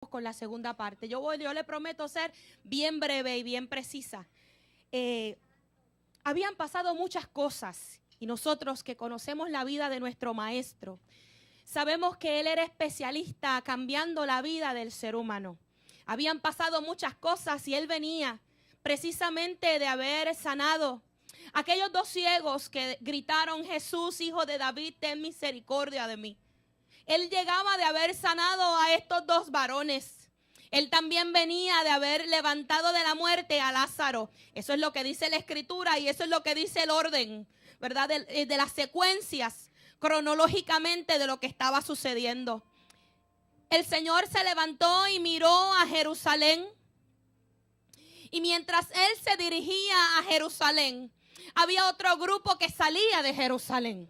con la segunda parte. Yo le prometo ser bien breve y bien precisa. Habían pasado muchas cosas y nosotros que conocemos la vida de nuestro maestro, sabemos que él era especialista cambiando la vida del ser humano. Habían pasado muchas cosas y él venía precisamente de haber sanado aquellos dos ciegos que gritaron: Jesús, hijo de David, ten misericordia de mí. Él llegaba de haber sanado a estos dos varones. Él también venía de haber levantado de la muerte a Lázaro. Eso es lo que dice la Escritura y eso es lo que dice el orden, ¿verdad? De las secuencias cronológicamente de lo que estaba sucediendo. El Señor se levantó y miró a Jerusalén. Y mientras Él se dirigía a Jerusalén, había otro grupo que salía de Jerusalén.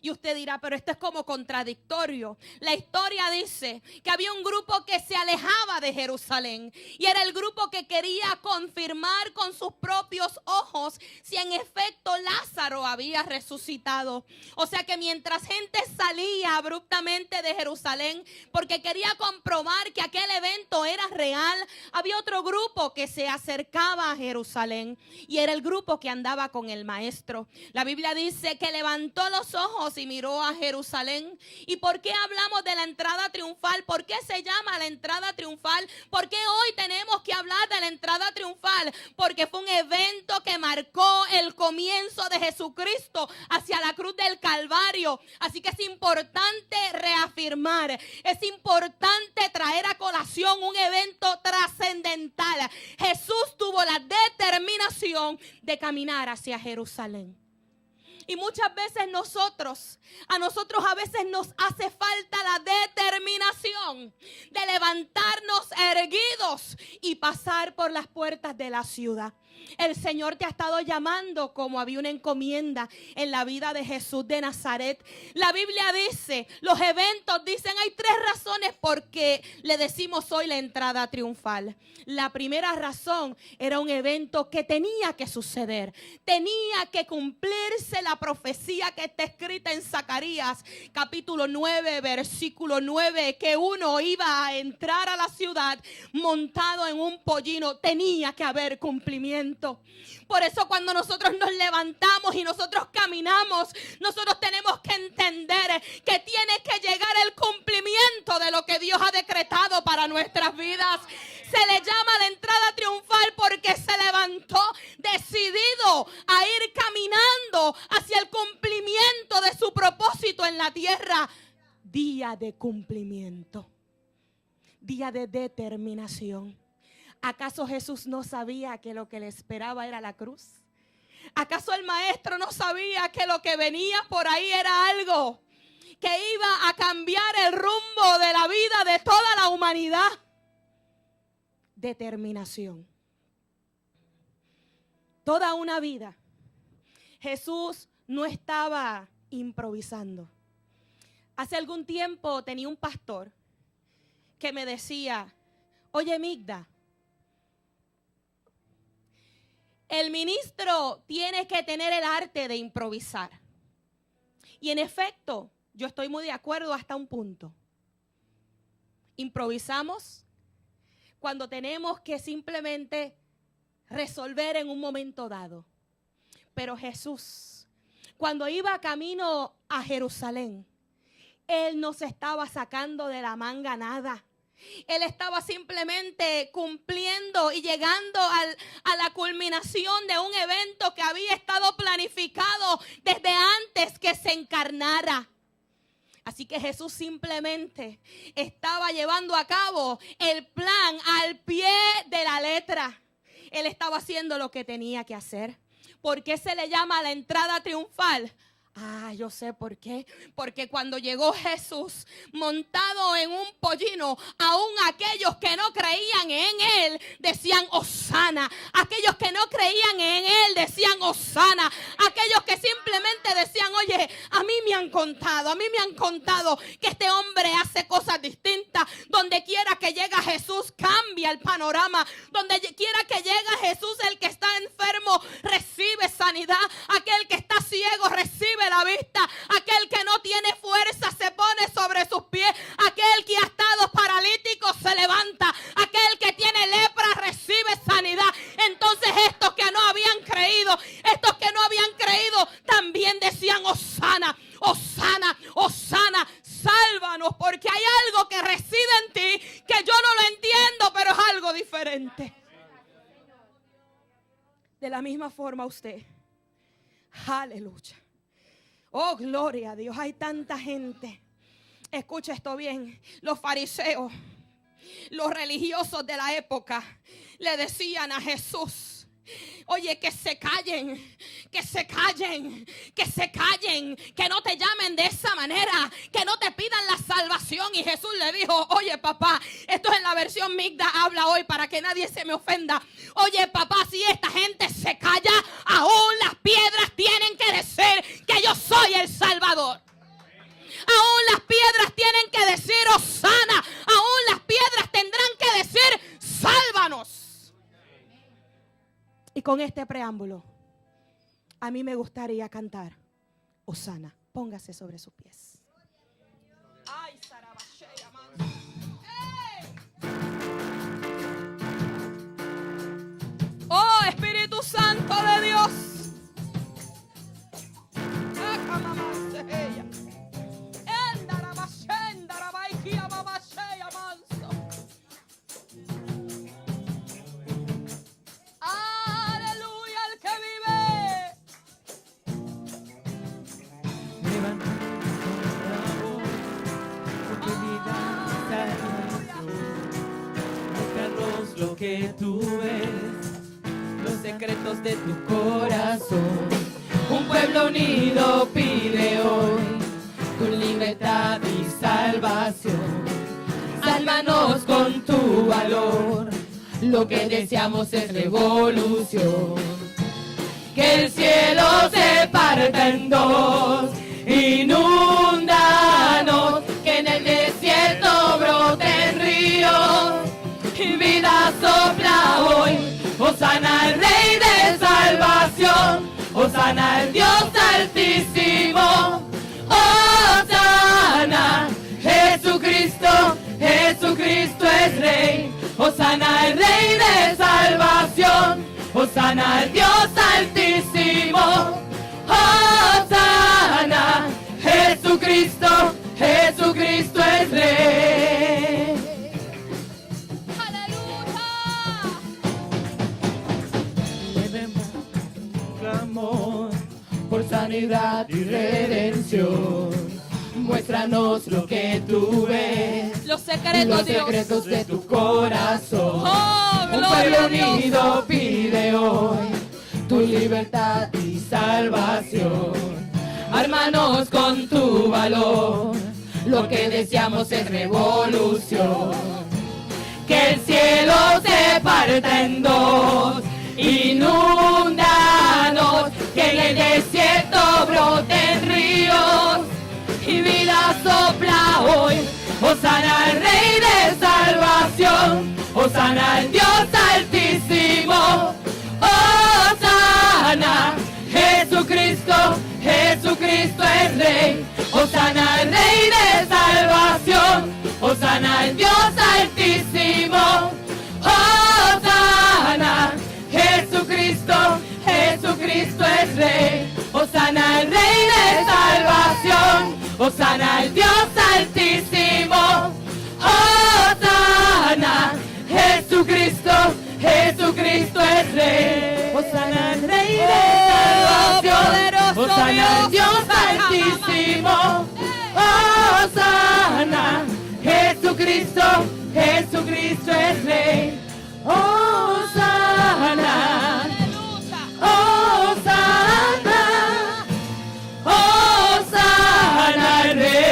Y usted dirá, pero esto es como contradictorio. La historia dice que había un grupo que se alejaba de Jerusalén. Y era el grupo que quería confirmar con sus propios ojos si en efecto Lázaro había resucitado. O sea que mientras gente salía abruptamente de Jerusalén porque quería comprobar que aquel evento era real, había otro grupo que se acercaba a Jerusalén. Y era el grupo que andaba con el maestro. La Biblia dice que levantó los ojos y miró a Jerusalén. ¿Y por qué hablamos de la entrada triunfal? ¿Por qué se llama la entrada triunfal? ¿Por qué hoy tenemos que hablar de la entrada triunfal? Porque fue un evento que marcó el comienzo de Jesucristo hacia la cruz del Calvario. Así que es importante reafirmar, es importante traer a colación un evento trascendental. Jesús tuvo la determinación de caminar hacia Jerusalén. Y muchas veces a nosotros a veces nos hace falta la determinación de levantarnos erguidos y pasar por las puertas de la ciudad. El Señor te ha estado llamando como había una encomienda en la vida de Jesús de Nazaret. La Biblia dice, los eventos dicen, hay tres razones por qué le decimos hoy la entrada triunfal. La primera razón era un evento que tenía que suceder. Tenía que cumplirse la profecía que está escrita en Zacarías, capítulo 9, versículo 9, que uno iba a entrar a la ciudad montado en un pollino. Tenía que haber cumplimiento. Por eso cuando nosotros nos levantamos y nosotros caminamos, nosotros tenemos que entender que tiene que llegar el cumplimiento de lo que Dios ha decretado para nuestras vidas. Se le llama la entrada triunfal porque se levantó decidido a ir caminando hacia el cumplimiento de su propósito en la tierra. Día de cumplimiento, día de determinación. ¿Acaso Jesús no sabía que lo que le esperaba era la cruz? ¿Acaso el maestro no sabía que lo que venía por ahí era algo que iba a cambiar el rumbo de la vida de toda la humanidad? Determinación. Toda una vida. Jesús no estaba improvisando. Hace algún tiempo tenía un pastor que me decía, oye Migda, el ministro tiene que tener el arte de improvisar. Y en efecto, yo estoy muy de acuerdo hasta un punto. Improvisamos cuando tenemos que simplemente resolver en un momento dado. Pero Jesús, cuando iba camino a Jerusalén, Él no se estaba sacando de la manga nada. Él estaba simplemente cumpliendo y llegando a la culminación de un evento que había estado planificado desde antes que se encarnara. Así que Jesús simplemente estaba llevando a cabo el plan al pie de la letra. Él estaba haciendo lo que tenía que hacer. ¿Por qué se le llama la entrada triunfal? Yo sé por qué. Porque cuando llegó Jesús montado en un pollino, aún aquellos que no creían en Él decían Hosana. Aquellos que no creían en Él decían Hosana. Aquellos que simplemente decían, oye, a mí me han contado que este hombre hace cosas distintas. Donde quiera que llega Jesús cambia el panorama. Donde quiera que llega Jesús, el que está enfermo recibe sanidad. Aquel que está ciego recibe la vista. Aquel que no tiene fuerza se pone sobre sus pies. Aquel que ha estado paralítico se levanta gente. De la misma forma usted. Aleluya. Oh, gloria a Dios. Hay tanta gente. Escucha esto bien. Los fariseos, los religiosos de la época, le decían a Jesús: oye, que se callen, que se callen, que se callen, que no te llamen de esa manera, que no te pidan la salvación. Y Jesús le dijo: oye, papá, esto es en la versión Migda, habla hoy para que nadie se me ofenda. Oye, papá, si esta gente se calla, aún las piedras tienen que decir que yo soy el Salvador. Aún las piedras tienen que decir Hosana. Aún las piedras tendrán que decir sálvanos. Y con este preámbulo, a mí me gustaría cantar Hosana. Póngase sobre sus pies. Ay, Sarabashea, man. Oh, Espíritu Santo de Dios. Aleluya, el que vive. Muéstranos lo que tú ves, los secretos de tu corazón. Un pueblo unido pide hoy tu libertad y salvación. Sálvanos con tu valor, lo que deseamos es revolución. Que el cielo se parta en dos, inúndanos, que en el desierto broten ríos, y vida sopla hoy. Hosana al Rey de salvación, Hosana al Dios altísimo. Hosana, Jesucristo, Jesucristo es Rey. Hosana al Rey de salvación, Hosana al Dios altísimo. Hosana, Jesucristo, Jesucristo es Rey. Aleluya. Elevemos clamor por sanidad y redención. Muéstranos lo que tú ves, Los secretos, los Dios. secretos de tu corazón. Oh, Un gloria pueblo a Dios. unido pide hoy tu libertad y salvación. Ármanos con tu valor, lo que deseamos es revolución. Que el cielo se parta en dos, inúndanos, que en el desierto broten ríos, y vida sopla hoy. Hosana al Rey de salvación, Hosana al Dios altísimo. Hosana, Jesucristo, Jesucristo es Rey. Hosana al Rey de salvación, Hosana al Dios altísimo. Hosana, Jesucristo, Jesucristo es Rey. Hosana al Rey de salvación, Hosana al Dios altísimo. Hosana, Jesucristo, Jesucristo es Rey. Hosana al Rey de salvación, Hosana al Dios altísimo. Hosana, Jesucristo, Jesucristo es Rey. Hosana, Hosana, Hosana al Rey.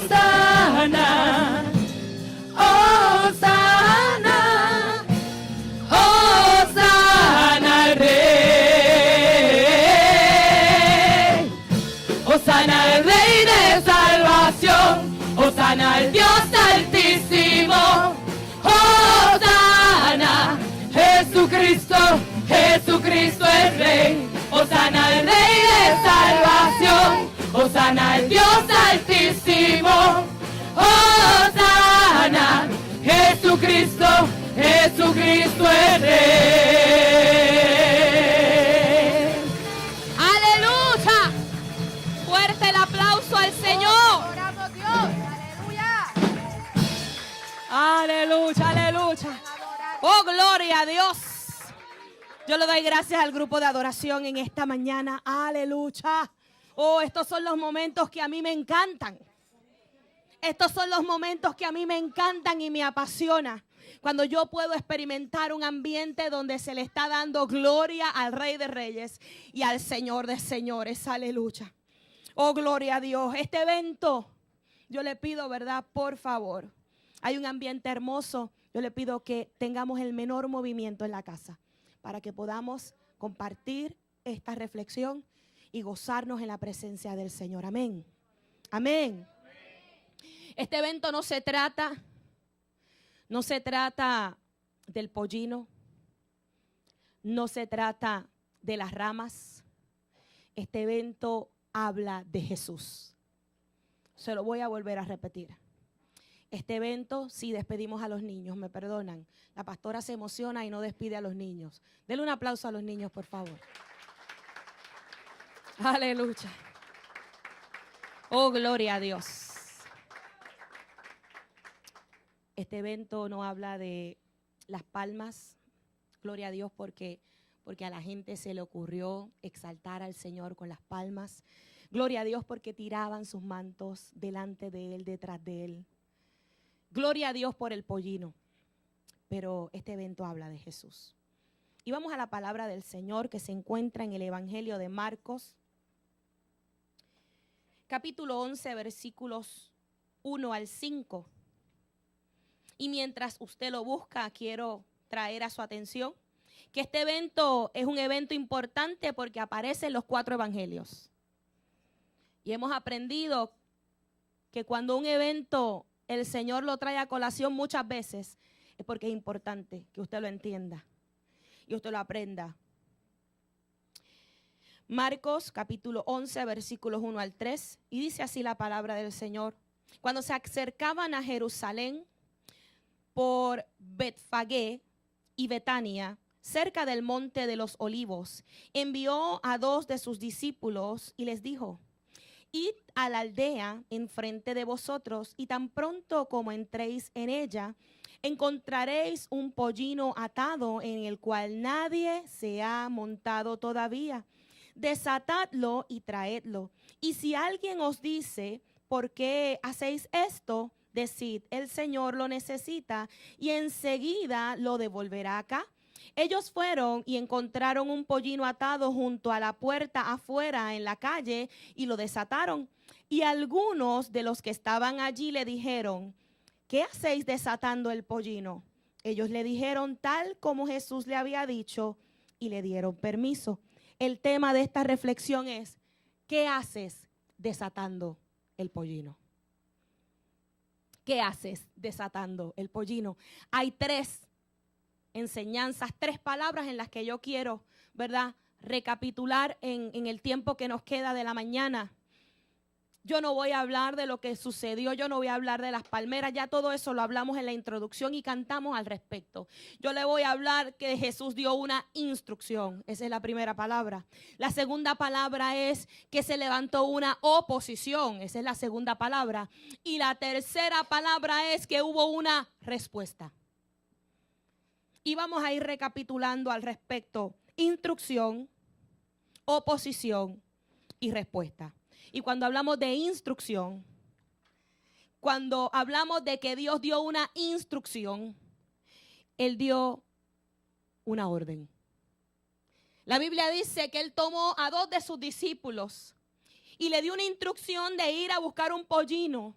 Hosana, Hosana, Hosana al Rey. Hosana al Rey de salvación, Hosana al Dios altísimo. Hosana, Jesucristo, Jesucristo es Rey. Hosana al Rey de salvación, Hosana al Dios altísimo. Hosana, Jesucristo, Jesucristo es Rey. Aleluya. Fuerte el aplauso al Señor. Oramos Dios, aleluya. Oh, gloria a Dios. Yo le doy gracias al grupo de adoración en esta mañana. Aleluya. Oh, estos son los momentos que a mí me encantan. Estos son los momentos que a mí me encantan y me apasiona. Cuando yo puedo experimentar un ambiente donde se le está dando gloria al Rey de Reyes y al Señor de Señores. Aleluya. Oh, gloria a Dios. Este evento, yo le pido, ¿verdad? Por favor. Hay un ambiente hermoso. Yo le pido que tengamos el menor movimiento en la casa para que podamos compartir esta reflexión y gozarnos en la presencia del Señor. Amén. Amén. Este evento no se trata del pollino, no se trata de las ramas. Este evento habla de Jesús. Se lo voy a volver a repetir. Este evento, sí, despedimos a los niños, me perdonan. La pastora se emociona y no despide a los niños. Denle un aplauso a los niños, por favor. Aleluya. Oh, gloria a Dios. Este evento no habla de las palmas. Gloria a Dios porque a la gente se le ocurrió exaltar al Señor con las palmas. Gloria a Dios porque tiraban sus mantos delante de Él, detrás de Él. Gloria a Dios por el pollino. Pero este evento habla de Jesús. Y vamos a la palabra del Señor que se encuentra en el Evangelio de Marcos, capítulo 11, versículos 1 al 5. Y mientras usted lo busca, quiero traer a su atención que este evento es un evento importante porque aparece en los 4 evangelios. Y hemos aprendido que cuando un evento el Señor lo trae a colación muchas veces, es porque es importante que usted lo entienda y usted lo aprenda. Marcos capítulo 11, versículos 1 al 3, y dice así la palabra del Señor. Cuando se acercaban a Jerusalén por Betfagé y Betania, cerca del monte de los Olivos, envió a 2 de sus discípulos y les dijo: id a la aldea enfrente de vosotros, y tan pronto como entréis en ella, encontraréis un pollino atado en el cual nadie se ha montado todavía. Desatadlo y traedlo. Y si alguien os dice: ¿por qué hacéis esto?, decid: el Señor lo necesita, y enseguida lo devolverá acá. Ellos fueron y encontraron un pollino atado junto a la puerta afuera en la calle y lo desataron. Y algunos de los que estaban allí le dijeron: ¿qué hacéis desatando el pollino? Ellos le dijeron tal como Jesús le había dicho y le dieron permiso. El tema de esta reflexión es: ¿qué haces desatando el pollino? ¿Qué haces desatando el pollino? Hay 3 enseñanzas, 3 palabras en las que yo quiero, ¿verdad?, recapitular en el tiempo que nos queda de la mañana. Yo no voy a hablar de lo que sucedió, yo no voy a hablar de las palmeras, ya todo eso lo hablamos en la introducción y cantamos al respecto. Yo le voy a hablar que Jesús dio una instrucción, esa es la primera palabra. La segunda palabra es que se levantó una oposición, esa es la segunda palabra. Y la tercera palabra es que hubo una respuesta. Y vamos a ir recapitulando al respecto: instrucción, oposición y respuesta. Y cuando hablamos de instrucción, cuando hablamos de que Dios dio una instrucción, Él dio una orden. La Biblia dice que Él tomó a 2 de sus discípulos y le dio una instrucción de ir a buscar un pollino.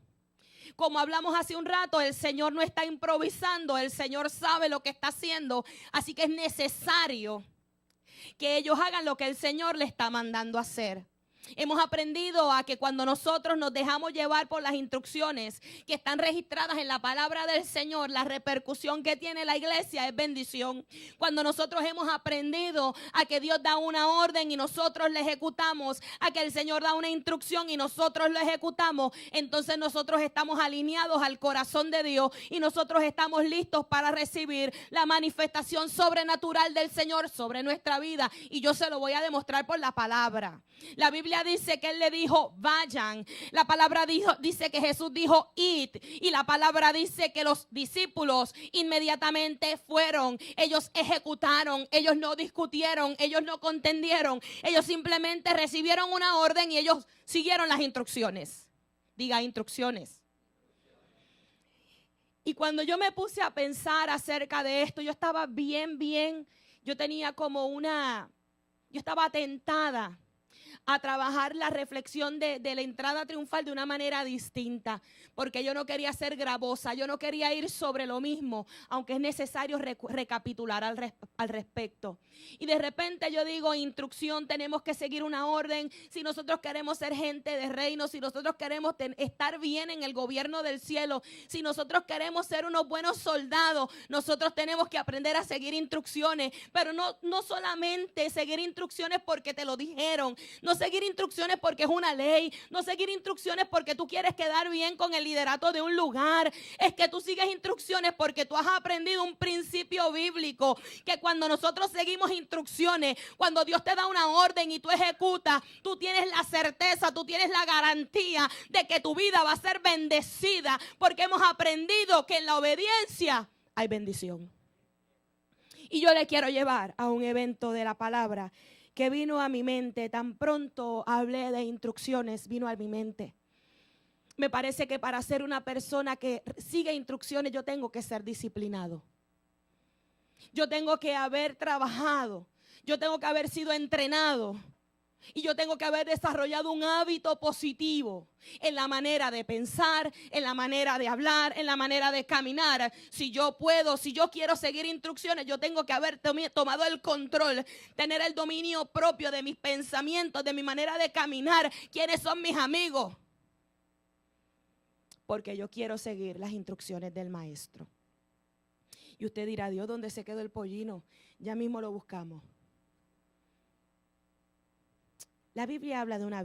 Como hablamos hace un rato, el Señor no está improvisando, el Señor sabe lo que está haciendo, así que es necesario que ellos hagan lo que el Señor les está mandando a hacer. Hemos aprendido a que cuando nosotros nos dejamos llevar por las instrucciones que están registradas en la palabra del Señor, la repercusión que tiene la iglesia es bendición. Cuando nosotros hemos aprendido a que Dios da una orden y nosotros la ejecutamos, a que el Señor da una instrucción y nosotros lo ejecutamos, entonces nosotros estamos alineados al corazón de Dios y nosotros estamos listos para recibir la manifestación sobrenatural del Señor sobre nuestra vida. Y yo se lo voy a demostrar por la palabra. La Biblia Biblia dice que Él le dijo, vayan. La palabra dice que Jesús dijo, id. Y la palabra dice que los discípulos inmediatamente fueron. Ellos ejecutaron, ellos no discutieron, ellos no contendieron. Ellos simplemente recibieron una orden y ellos siguieron las instrucciones. Diga, instrucciones. Y cuando yo me puse a pensar acerca de esto, yo estaba yo tenía yo estaba tentada a trabajar la reflexión de la entrada triunfal de una manera distinta, porque yo no quería ser gravosa, yo no quería ir sobre lo mismo, aunque es necesario recapitular al respecto. Y de repente yo digo, instrucción, tenemos que seguir una orden. Si nosotros queremos ser gente de reino, si nosotros queremos estar bien en el gobierno del cielo, si nosotros queremos ser unos buenos soldados, nosotros tenemos que aprender a seguir instrucciones, pero no solamente seguir instrucciones porque te lo dijeron, no seguir instrucciones porque es una ley, no seguir instrucciones porque tú quieres quedar bien con el liderato de un lugar. Es que tú sigues instrucciones porque tú has aprendido un principio bíblico, que cuando nosotros seguimos instrucciones, cuando Dios te da una orden y tú ejecutas, tú tienes la certeza, tú tienes la garantía de que tu vida va a ser bendecida, porque hemos aprendido que en la obediencia hay bendición. Y yo le quiero llevar a un evento de la palabra que vino a mi mente. Tan pronto hablé de instrucciones, vino a mi mente. Me parece que para ser una persona que sigue instrucciones, yo tengo que ser disciplinado. Yo tengo que haber trabajado. Yo tengo que haber sido entrenado. Y yo tengo que haber desarrollado un hábito positivo en la manera de pensar, en la manera de hablar, en la manera de caminar. Si yo quiero seguir instrucciones, yo tengo que haber tomado el control, tener el dominio propio de mis pensamientos, de mi manera de caminar. ¿Quiénes son mis amigos? Porque yo quiero seguir las instrucciones del maestro. Y usted dirá, Dios, ¿dónde se quedó el pollino? Ya mismo lo buscamos. La Biblia habla de una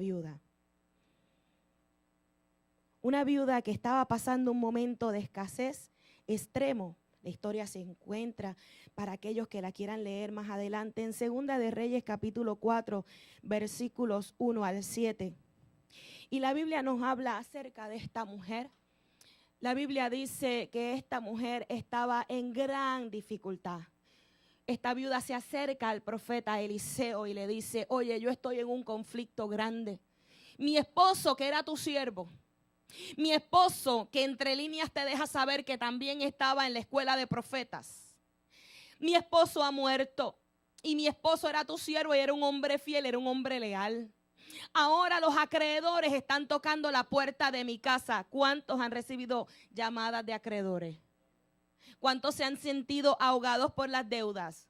viuda que estaba pasando un momento de escasez extremo. La historia se encuentra para aquellos que la quieran leer más adelante en Segunda de Reyes capítulo 4, versículos 1 al 7. Y la Biblia nos habla acerca de esta mujer. La Biblia dice que esta mujer estaba en gran dificultad. Esta viuda se acerca al profeta Eliseo y le dice, oye, yo estoy en un conflicto grande. Mi esposo, que era tu siervo, mi esposo, que entre líneas te deja saber que también estaba en la escuela de profetas, mi esposo ha muerto y mi esposo era tu siervo y era un hombre fiel, era un hombre leal. Ahora los acreedores están tocando la puerta de mi casa. ¿Cuántos han recibido llamadas de acreedores? ¿Cuántos se han sentido ahogados por las deudas?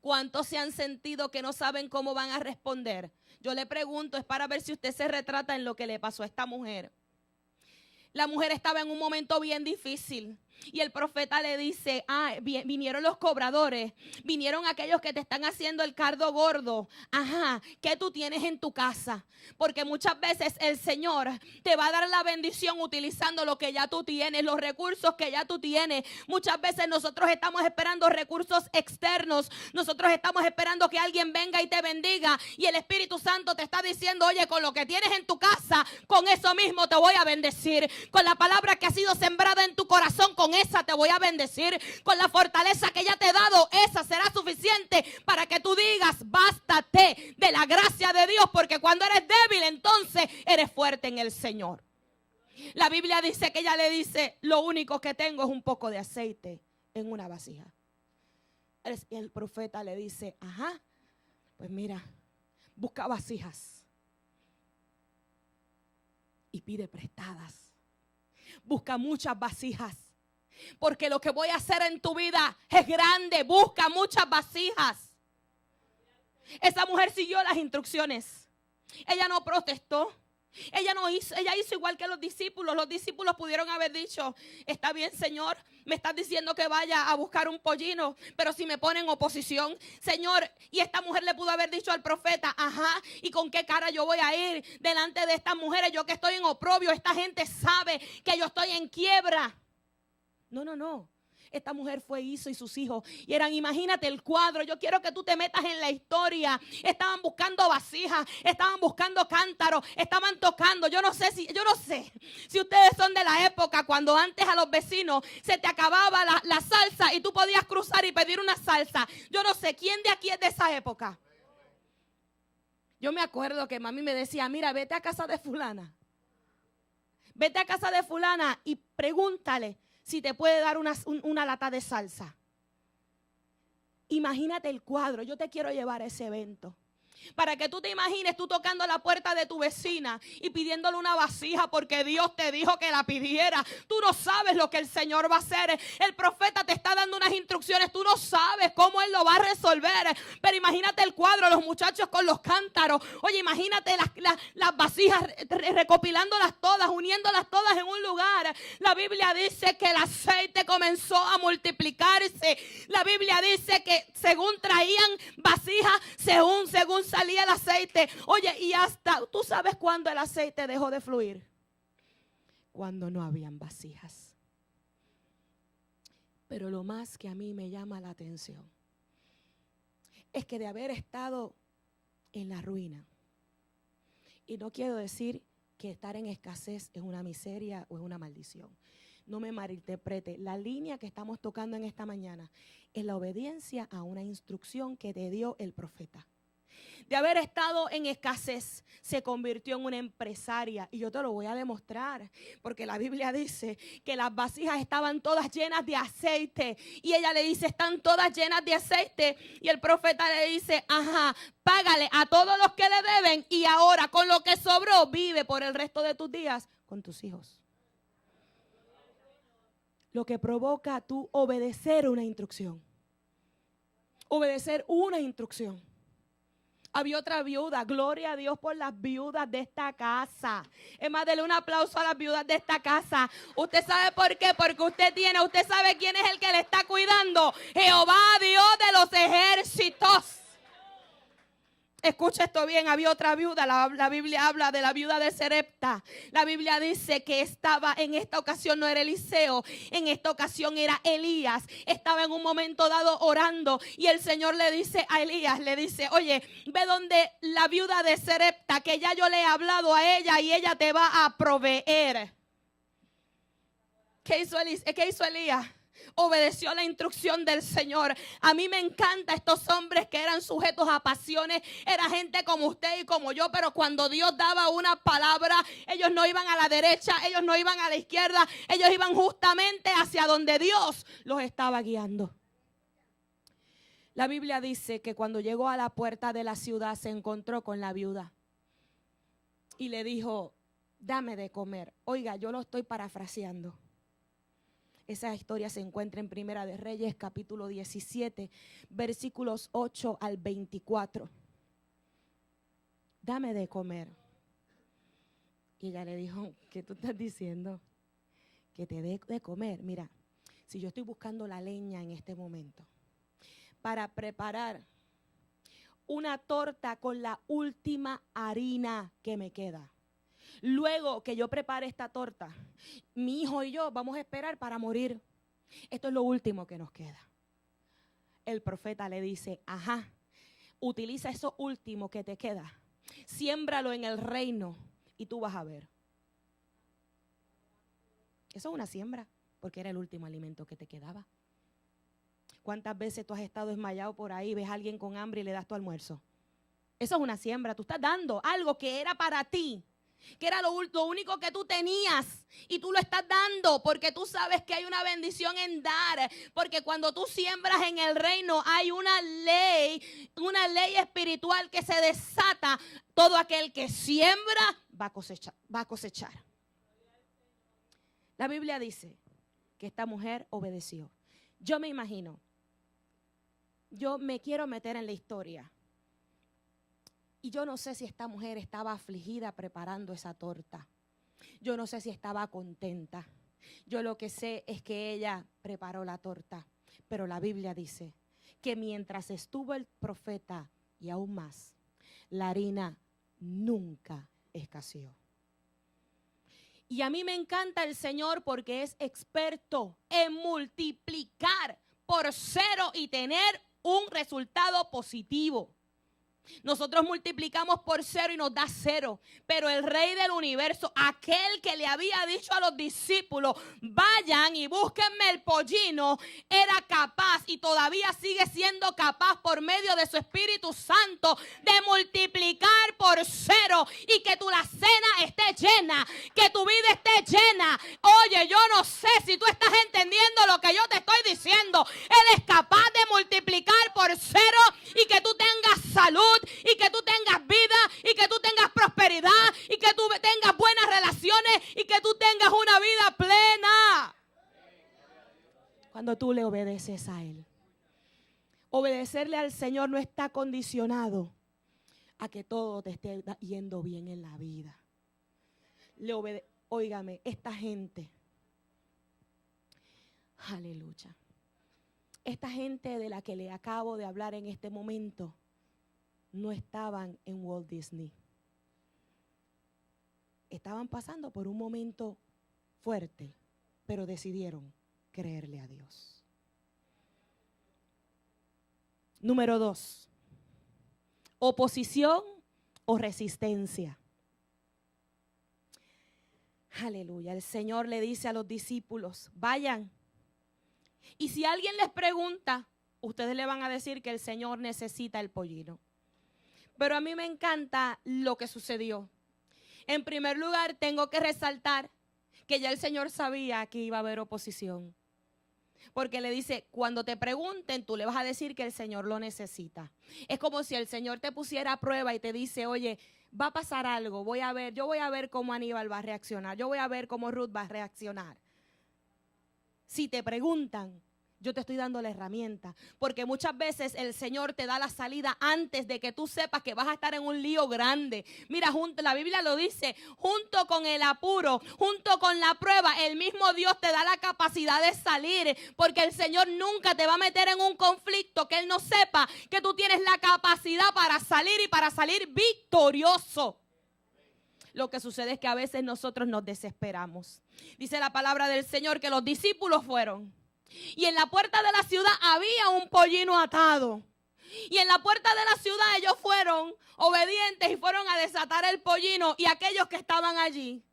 ¿Cuántos se han sentido que no saben cómo van a responder? Yo le pregunto, es para ver si usted se retrata en lo que le pasó a esta mujer. La mujer estaba en un momento bien difícil. Y el profeta le dice, vinieron los cobradores, vinieron aquellos que te están haciendo el cardo gordo. Ajá, ¿qué tú tienes en tu casa? Porque muchas veces el Señor te va a dar la bendición utilizando lo que ya tú tienes, los recursos que ya tú tienes. Muchas veces nosotros estamos esperando recursos externos. Nosotros estamos esperando que alguien venga y te bendiga. Y el Espíritu Santo te está diciendo, oye, con lo que tienes en tu casa, con eso mismo te voy a bendecir. Con la palabra que ha sido sembrada en tu corazón, con esa te voy a bendecir. Con la fortaleza que ya te he dado, esa será suficiente para que tú digas, bástate de la gracia de Dios, porque cuando eres débil, entonces eres fuerte en el Señor. La Biblia dice que ella le dice, lo único que tengo es un poco de aceite en una vasija. Y el profeta le dice, ajá, pues mira, busca vasijas y pide prestadas. Busca muchas vasijas, porque lo que voy a hacer en tu vida es grande. Busca muchas vasijas. Esa mujer siguió las instrucciones. Ella no protestó. Ella hizo igual que los discípulos. Los discípulos pudieron haber dicho, está bien, Señor, me estás diciendo que vaya a buscar un pollino, pero si me ponen oposición, Señor. Y esta mujer le pudo haber dicho al profeta, ajá, ¿y con qué cara yo voy a ir delante de estas mujeres? Yo que estoy en oprobio, esta gente sabe que yo estoy en quiebra. No. Esta mujer fue, hizo y sus hijos. Y eran, imagínate el cuadro. Yo quiero que tú te metas en la historia. Estaban buscando vasijas, estaban buscando cántaros, estaban tocando. Yo no sé si ustedes son de la época cuando antes a los vecinos se te acababa la salsa y tú podías cruzar y pedir una salsa. Yo no sé quién de aquí es de esa época. Yo me acuerdo que mami me decía, mira, vete a casa de fulana. Vete a casa de fulana y pregúntale si te puede dar una lata de salsa. Imagínate el cuadro. Yo te quiero llevar a ese evento. Para que tú te imagines tú tocando la puerta de tu vecina y pidiéndole una vasija porque Dios te dijo que la pidiera. Tú no sabes lo que el Señor va a hacer. El profeta te está dando unas instrucciones. Tú no sabes cómo Él lo va a resolver. Pero imagínate el cuadro, los muchachos con los cántaros. Oye, imagínate las vasijas, recopilándolas todas, uniéndolas todas en un lugar. La Biblia dice que el aceite comenzó a multiplicarse. La Biblia dice que según traían vasijas, según salía el aceite. Oye, y hasta, ¿tú sabes cuándo el aceite dejó de fluir? Cuando no habían vasijas. Pero lo más que a mí me llama la atención es que de haber estado en la ruina, y no quiero decir que estar en escasez es una miseria o es una maldición. No me malinterprete. La línea que estamos tocando en esta mañana es la obediencia a una instrucción que te dio el profeta. De haber estado en escasez, se convirtió en una empresaria. Y yo te lo voy a demostrar, porque la Biblia dice que las vasijas estaban todas llenas de aceite. Y ella le dice, están todas llenas de aceite. Y el profeta le dice, ajá, págale a todos los que le deben. Y ahora con lo que sobró, vive por el resto de tus días con tus hijos. Lo que provoca tú obedecer una instrucción. Obedecer una instrucción. Había otra viuda, gloria a Dios por las viudas de esta casa. Es más, denle un aplauso a las viudas de esta casa. ¿Usted sabe por qué? Porque usted sabe quién es el que le está cuidando. Jehová, Dios de los ejércitos. Escucha esto bien, había otra viuda, la Biblia habla de la viuda de Sarepta. La Biblia dice que estaba, en esta ocasión no era Eliseo, en esta ocasión era Elías. Estaba en un momento dado orando y el Señor le dice a Elías, le dice, oye, ve donde la viuda de Sarepta, que ya yo le he hablado a ella y ella te va a proveer. ¿Qué hizo Elías? Obedeció la instrucción del Señor. A mí me encanta estos hombres que eran sujetos a pasiones. Era gente como usted y como yo, pero cuando Dios daba una palabra, ellos no iban a la derecha, ellos no iban a la izquierda, ellos iban justamente hacia donde Dios los estaba guiando. La Biblia dice que cuando llegó a la puerta de la ciudad se encontró con la viuda y le dijo, dame de comer. Oiga, yo lo estoy parafraseando. Esa historia se encuentra en Primera de Reyes, capítulo 17, versículos 8 al 24. Dame de comer. Y ella le dijo, ¿qué tú estás diciendo? Que te dé de comer. Mira, si yo estoy buscando la leña en este momento para preparar una torta con la última harina que me queda. Luego que yo prepare esta torta, mi hijo y yo vamos a esperar para morir. Esto es lo último que nos queda. El profeta le dice, ajá, utiliza eso último que te queda, siémbralo en el reino y tú vas a ver. Eso es una siembra, porque era el último alimento que te quedaba. ¿Cuántas veces tú has estado desmayado por ahí, ves a alguien con hambre y le das tu almuerzo? Eso es una siembra, tú estás dando algo que era para ti, que era lo único que tú tenías y tú lo estás dando porque tú sabes que hay una bendición en dar, porque cuando tú siembras en el reino hay una ley espiritual que se desata. Todo aquel que siembra va a cosechar. La Biblia dice que esta mujer obedeció. Yo me imagino, yo me quiero meter en la historia. Y yo no sé si esta mujer estaba afligida preparando esa torta. Yo no sé si estaba contenta. Yo lo que sé es que ella preparó la torta. Pero la Biblia dice que mientras estuvo el profeta y aún más, la harina nunca escaseó. Y a mí me encanta el Señor porque es experto en multiplicar por 0 y tener un resultado positivo. Nosotros multiplicamos por 0 y nos da 0. Pero el Rey del universo, aquel que le había dicho a los discípulos, vayan y búsquenme el pollino, era capaz y todavía sigue siendo capaz por medio de su Espíritu Santo de multiplicar por 0 y que la cena esté llena, que tu vida esté llena. Oye, yo no sé si tú estás entendiendo lo que yo te estoy diciendo. Él es capaz de multiplicar por 0 y que tú tengas salud, y que tú tengas vida, y que tú tengas prosperidad, y que tú tengas buenas relaciones, y que tú tengas una vida plena. Cuando tú le obedeces a Él. Obedecerle al Señor no está condicionado a que todo te esté yendo bien en la vida. Óigame, esta gente, aleluya, esta gente de la que le acabo de hablar en este momento, no estaban en Walt Disney. Estaban pasando por un momento fuerte, pero decidieron creerle a Dios. Número 2, oposición o resistencia. Aleluya, el Señor le dice a los discípulos, vayan. Y si alguien les pregunta, ustedes le van a decir que el Señor necesita el pollino. Pero a mí me encanta lo que sucedió. En primer lugar, tengo que resaltar que ya el Señor sabía que iba a haber oposición. Porque le dice, cuando te pregunten, tú le vas a decir que el Señor lo necesita. Es como si el Señor te pusiera a prueba y te dice, oye, va a pasar algo, yo voy a ver cómo Aníbal va a reaccionar, yo voy a ver cómo Ruth va a reaccionar. Si te preguntan, yo te estoy dando la herramienta, porque muchas veces el Señor te da la salida antes de que tú sepas que vas a estar en un lío grande. Mira, la Biblia lo dice, junto con el apuro, junto con la prueba, el mismo Dios te da la capacidad de salir, porque el Señor nunca te va a meter en un conflicto que Él no sepa que tú tienes la capacidad para salir y para salir victorioso. Lo que sucede es que a veces nosotros nos desesperamos. Dice la palabra del Señor que los discípulos fueron. Y en la puerta de la ciudad había un pollino atado. Y en la puerta de la ciudad ellos fueron obedientes y fueron a desatar el pollino. Y aquellos que estaban allí,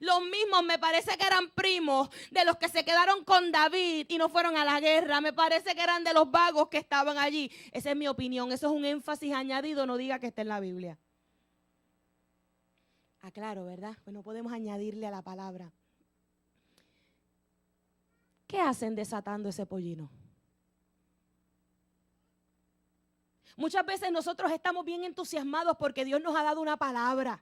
los mismos me parece que eran primos de los que se quedaron con David y no fueron a la guerra. Me parece que eran de los vagos que estaban allí. Esa es mi opinión. Eso es un énfasis añadido. No diga que está en la Biblia. Aclaro, ¿verdad? Pues no podemos añadirle a la palabra. ¿Qué hacen desatando ese pollino? Muchas veces nosotros estamos bien entusiasmados porque Dios nos ha dado una palabra.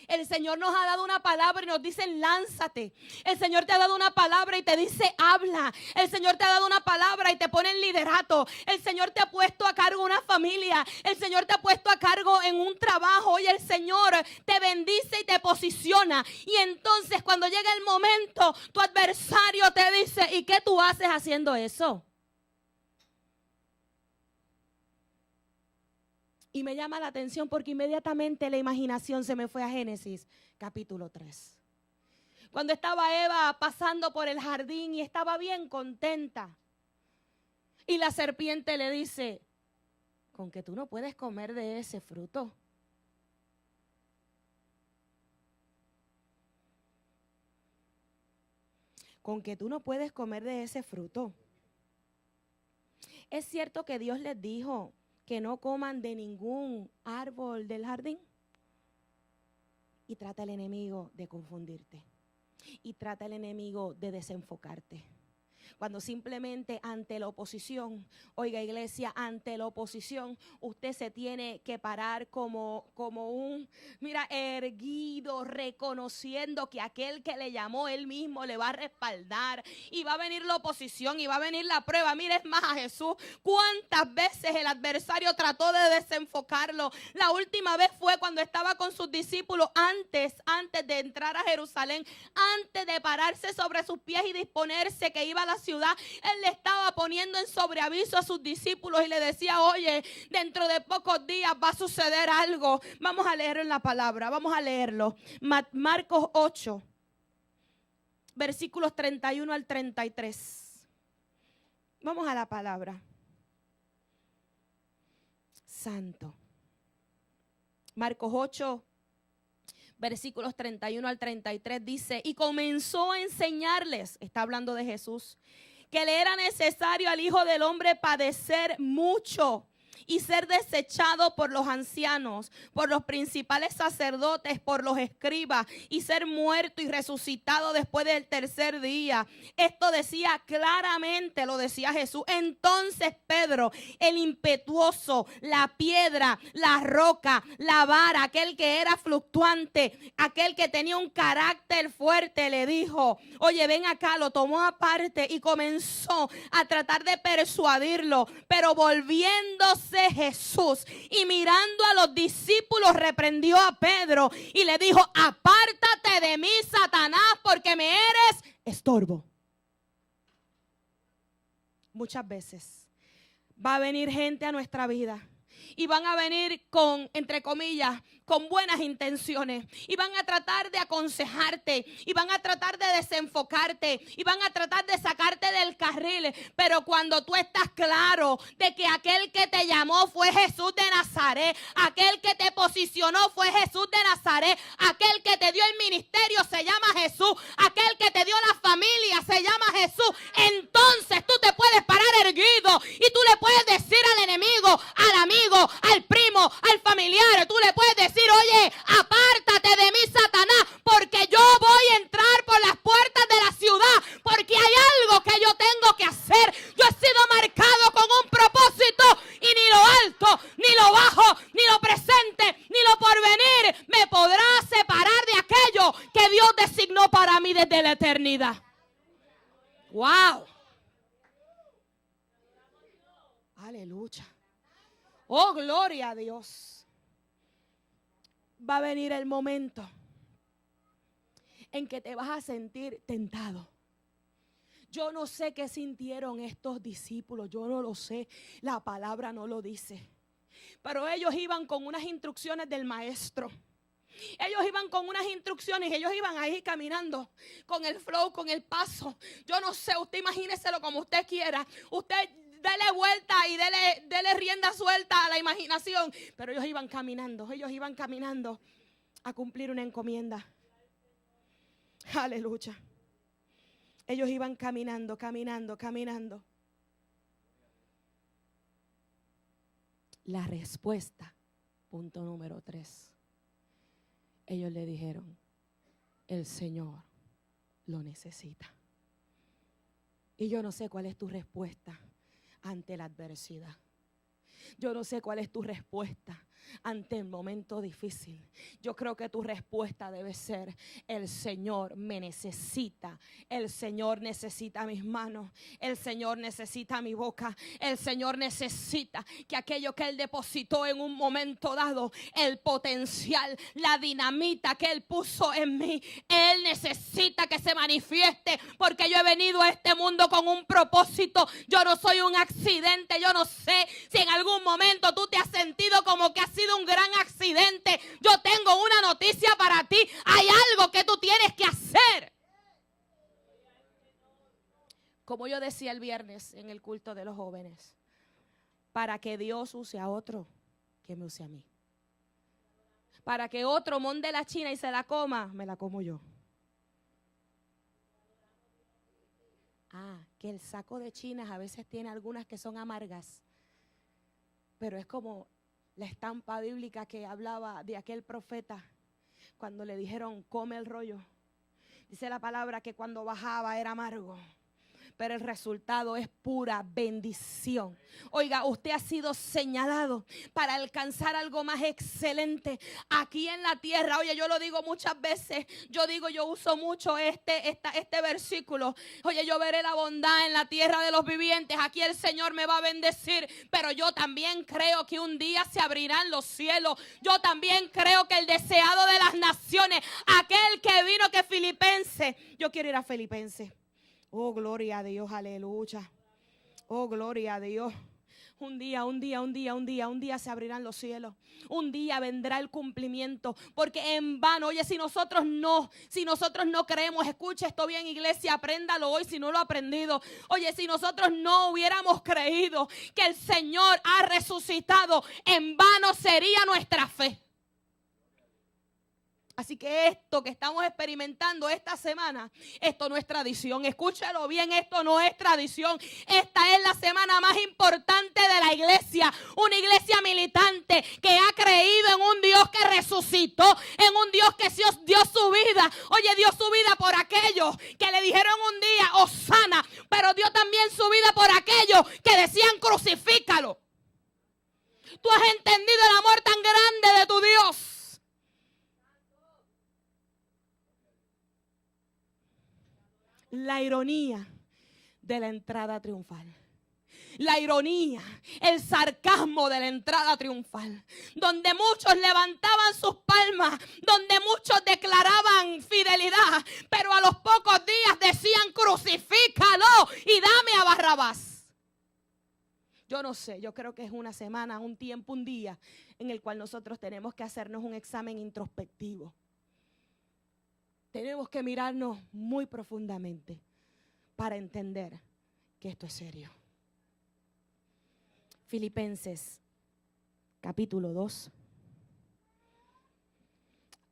El Señor nos ha dado una palabra y nos dice lánzate. El Señor te ha dado una palabra y te dice habla. El Señor te ha dado una palabra y te pone en liderato. El Señor te ha puesto a cargo una familia. El Señor te ha puesto a cargo en un trabajo. Y el Señor te bendice y te posiciona. Y entonces cuando llega el momento, tu adversario te dice, ¿y qué tú haces haciendo eso? Y me llama la atención porque inmediatamente la imaginación se me fue a Génesis, capítulo 3. Cuando estaba Eva pasando por el jardín y estaba bien contenta. Y la serpiente le dice, ¿con que tú no puedes comer de ese fruto? ¿Con que tú no puedes comer de ese fruto? Es cierto que Dios les dijo que no coman de ningún árbol del jardín. Y trata el enemigo de confundirte. Y trata el enemigo de desenfocarte. Cuando simplemente ante la oposición, oiga iglesia, ante la oposición, usted se tiene que parar como un, erguido, reconociendo que aquel que le llamó él mismo le va a respaldar. Y va a venir la oposición y va a venir la prueba. Mire, es más, a Jesús, ¿cuántas veces el adversario trató de desenfocarlo? La última vez fue cuando estaba con sus discípulos antes de entrar a Jerusalén, antes de pararse sobre sus pies y disponerse que iba a la ciudad. Él le estaba poniendo en sobreaviso a sus discípulos y le decía, oye, dentro de pocos días va a suceder algo. Vamos a leerlo en la palabra, vamos a leerlo. Marcos 8, versículos 31 al 33. Vamos a la palabra. Santo. Marcos 8, versículos 31 al 33 dice, y comenzó a enseñarles, está hablando de Jesús, que le era necesario al Hijo del Hombre padecer mucho y ser desechado por los ancianos, por los principales sacerdotes, por los escribas, y ser muerto y resucitado después del tercer día. Esto decía claramente, lo decía Jesús. Entonces Pedro, el impetuoso, la piedra, la roca, la vara, aquel que era fluctuante, aquel que tenía un carácter fuerte, le dijo, oye, ven acá. Lo tomó aparte y comenzó a tratar de persuadirlo, pero volviéndose Jesús y mirando a los discípulos, reprendió a Pedro y le dijo, apártate de mí, Satanás, porque me eres estorbo. Muchas veces va a venir gente a nuestra vida y van a venir con, entre comillas, con buenas intenciones, y van a tratar de aconsejarte, y van a tratar de desenfocarte, y van a tratar de sacarte del carril. Pero cuando tú estás claro de que aquel que te llamó fue Jesús de Nazaret, aquel que te posicionó fue Jesús de Nazaret, aquel que te dio el ministerio se llama Jesús, aquel que te dio la familia se llama Jesús, entonces tú te puedes parar erguido y tú le puedes decir al enemigo, al amigo, al primo, al familiar, tú le puedes decir, oye, apártate de mí, Satanás, porque yo voy a entrar por las puertas de la ciudad, porque hay algo que yo tengo que hacer. Yo he sido marcado con un propósito, y ni lo alto, ni lo bajo, ni lo presente, ni lo porvenir me podrá separar de aquello que Dios designó para mí desde la eternidad. ¡Wow! Aleluya. Oh, gloria a Dios. Va a venir el momento en que te vas a sentir tentado. Yo no sé qué sintieron estos discípulos, yo no lo sé, la palabra no lo dice. Pero ellos iban con unas instrucciones del maestro. Ellos iban con unas instrucciones, ellos iban ahí caminando con el flow, con el paso. Yo no sé, usted imagíneselo como usted quiera. Usted dele vuelta y dele rienda suelta a la imaginación. Pero ellos iban caminando a cumplir una encomienda. Aleluya. Ellos iban caminando. La respuesta, punto número 3. Ellos le dijeron, el Señor lo necesita. Y yo no sé cuál es tu respuesta ante la adversidad. Yo no sé cuál es tu respuesta ante el momento difícil. Yo creo que tu respuesta debe ser, el Señor me necesita. El Señor necesita mis manos. El Señor necesita mi boca. El Señor necesita que aquello que Él depositó en un momento dado, el potencial, la dinamita que Él puso en mí, Él necesita que se manifieste, porque yo he venido a este mundo con un propósito. Yo no soy un accidente. Yo no sé si en algún momento tú te has sentido como que has sido un gran accidente. Yo tengo una noticia para ti. Hay algo que tú tienes que hacer. Como yo decía el viernes en el culto de los jóvenes, para que Dios use a otro, que me use a mí. Para que otro monte la china y se la coma, me la como yo. Que el saco de chinas a veces tiene algunas que son amargas, pero es como la estampa bíblica que hablaba de aquel profeta cuando le dijeron come el rollo. Dice la palabra que cuando bajaba era amargo, pero el resultado es pura bendición. Oiga, usted ha sido señalado para alcanzar algo más excelente aquí en la tierra. Oye, yo lo digo muchas veces. Yo uso mucho este versículo. Oye, yo veré la bondad en la tierra de los vivientes. Aquí el Señor me va a bendecir. Pero yo también creo que un día se abrirán los cielos. Yo también creo que el deseado de las naciones, aquel que vino, que Filipenses. Yo quiero ir a Filipenses. Oh, gloria a Dios, aleluya. Oh, gloria a Dios. Un día se abrirán los cielos. Un día vendrá el cumplimiento. Porque en vano, oye, si nosotros no creemos, escuche esto bien, iglesia, apréndalo hoy si no lo ha aprendido. Oye, si nosotros no hubiéramos creído que el Señor ha resucitado, en vano sería nuestra fe. Así que esto que estamos experimentando esta semana, esto no es tradición. Escúchalo bien, esto no es tradición. Esta es la semana más importante de la iglesia. Una iglesia militante que ha creído en un Dios que resucitó, en un Dios que dio su vida. Oye, dio su vida por aquellos que le dijeron un día, Hosana, pero dio también su vida por aquellos que decían, crucifícalo. Tú has entendido el amor tan grande de tu Dios. La ironía de la entrada triunfal. La ironía, el sarcasmo de la entrada triunfal. Donde muchos levantaban sus palmas, donde muchos declaraban fidelidad, pero a los pocos días decían, crucifícalo y dame a Barrabás. Yo no sé, yo creo que es una semana, un tiempo, un día en el cual nosotros tenemos que hacernos un examen introspectivo. Tenemos que mirarnos muy profundamente para entender que esto es serio. Filipenses, capítulo 2.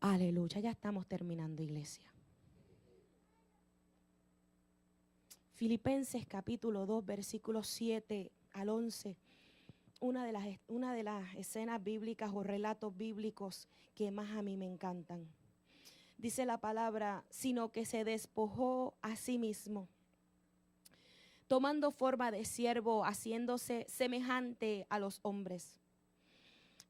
Aleluya, ya estamos terminando, iglesia. Filipenses, capítulo 2, versículos 7 al 11. Una de las escenas bíblicas o relatos bíblicos que más a mí me encantan. Dice la palabra, sino que se despojó a sí mismo, tomando forma de siervo, haciéndose semejante a los hombres.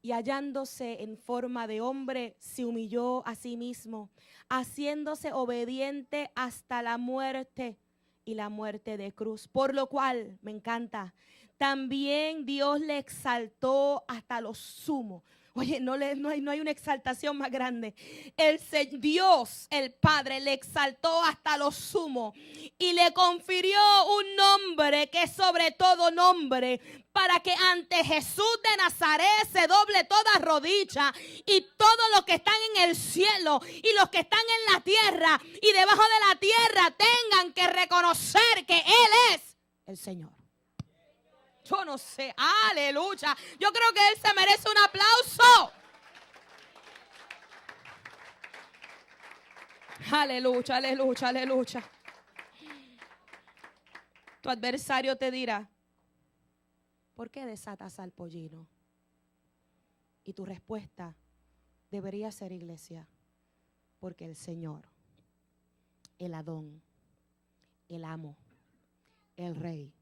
Y hallándose en forma de hombre, se humilló a sí mismo, haciéndose obediente hasta la muerte y la muerte de cruz. Por lo cual, me encanta, también Dios le exaltó hasta lo sumo. Oye, no hay una exaltación más grande. Dios, el Padre, le exaltó hasta lo sumo y le confirió un nombre que es sobre todo nombre, para que ante Jesús de Nazaret se doble toda rodilla y todos los que están en el cielo y los que están en la tierra y debajo de la tierra tengan que reconocer que Él es el Señor. Yo no sé, aleluya. Yo creo que Él se merece un aplauso. Aleluya, aleluya, aleluya. Tu adversario te dirá, ¿por qué desatas al pollino? Y tu respuesta debería ser, iglesia, porque el Señor, el Adón, el amo, el Rey,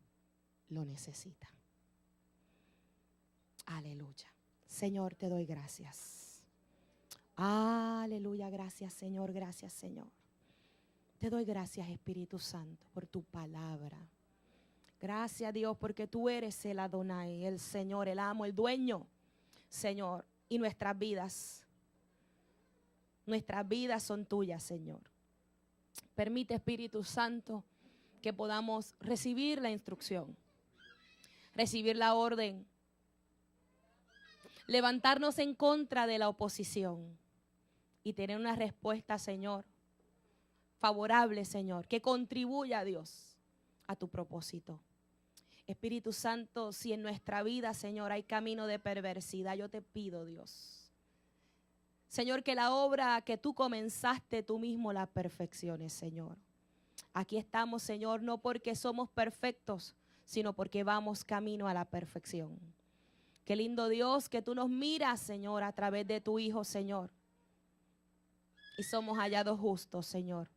lo necesita. Aleluya. Señor, te doy gracias. Aleluya, gracias Señor, gracias Señor. Te doy gracias, Espíritu Santo, por tu palabra. Gracias, Dios, porque tú eres el Adonai, el Señor, el amo, el dueño, Señor. Y nuestras vidas son tuyas, Señor. Permite, Espíritu Santo, que podamos recibir la instrucción, recibir la orden, levantarnos en contra de la oposición y tener una respuesta, Señor, favorable, Señor, que contribuya, Dios, a tu propósito. Espíritu Santo, si en nuestra vida, Señor, hay camino de perversidad, yo te pido, Dios, Señor, que la obra que tú comenzaste, tú mismo la perfecciones, Señor. Aquí estamos, Señor, no porque somos perfectos, sino porque vamos camino a la perfección. Qué lindo, Dios, que tú nos miras, Señor, a través de tu Hijo, Señor. Y somos hallados justos, Señor,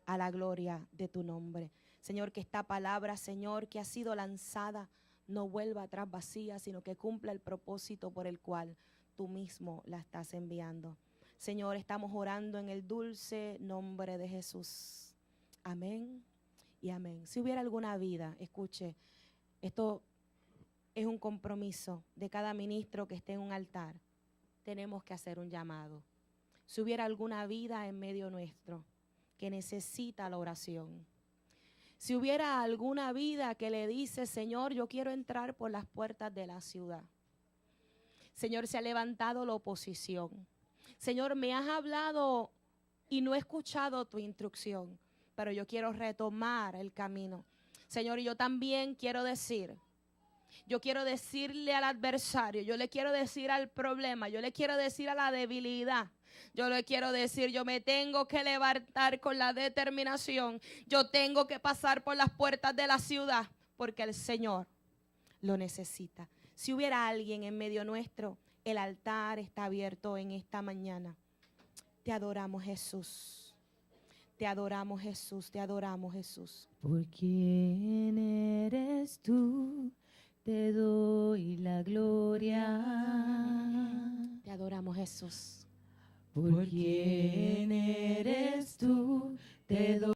a la gloria de tu nombre. Señor, que esta palabra, Señor, que ha sido lanzada, no vuelva atrás vacía, sino que cumpla el propósito por el cual tú mismo la estás enviando. Señor, estamos orando en el dulce nombre de Jesús. Amén y amén. Si hubiera alguna vida, escuche, esto es un compromiso de cada ministro que esté en un altar. Tenemos que hacer un llamado. Si hubiera alguna vida en medio nuestro que necesita la oración, Si hubiera alguna vida que le dice, Señor, yo quiero entrar por las puertas de la ciudad. Señor, se ha levantado la oposición. Señor, me has hablado y no he escuchado tu instrucción, pero yo quiero retomar el camino. Señor, yo también quiero decirle al adversario, yo le quiero decir al problema, yo le quiero decir a la debilidad, yo le quiero decir, yo me tengo que levantar con la determinación, yo tengo que pasar por las puertas de la ciudad, porque el Señor lo necesita. Si hubiera alguien en medio nuestro, el altar está abierto en esta mañana. Te adoramos, Jesús. Te adoramos, Jesús. Te adoramos, Jesús. ¿Por quién eres tú? Te doy la gloria. Te adoramos, Jesús. ¿Por quién eres tú? Te doy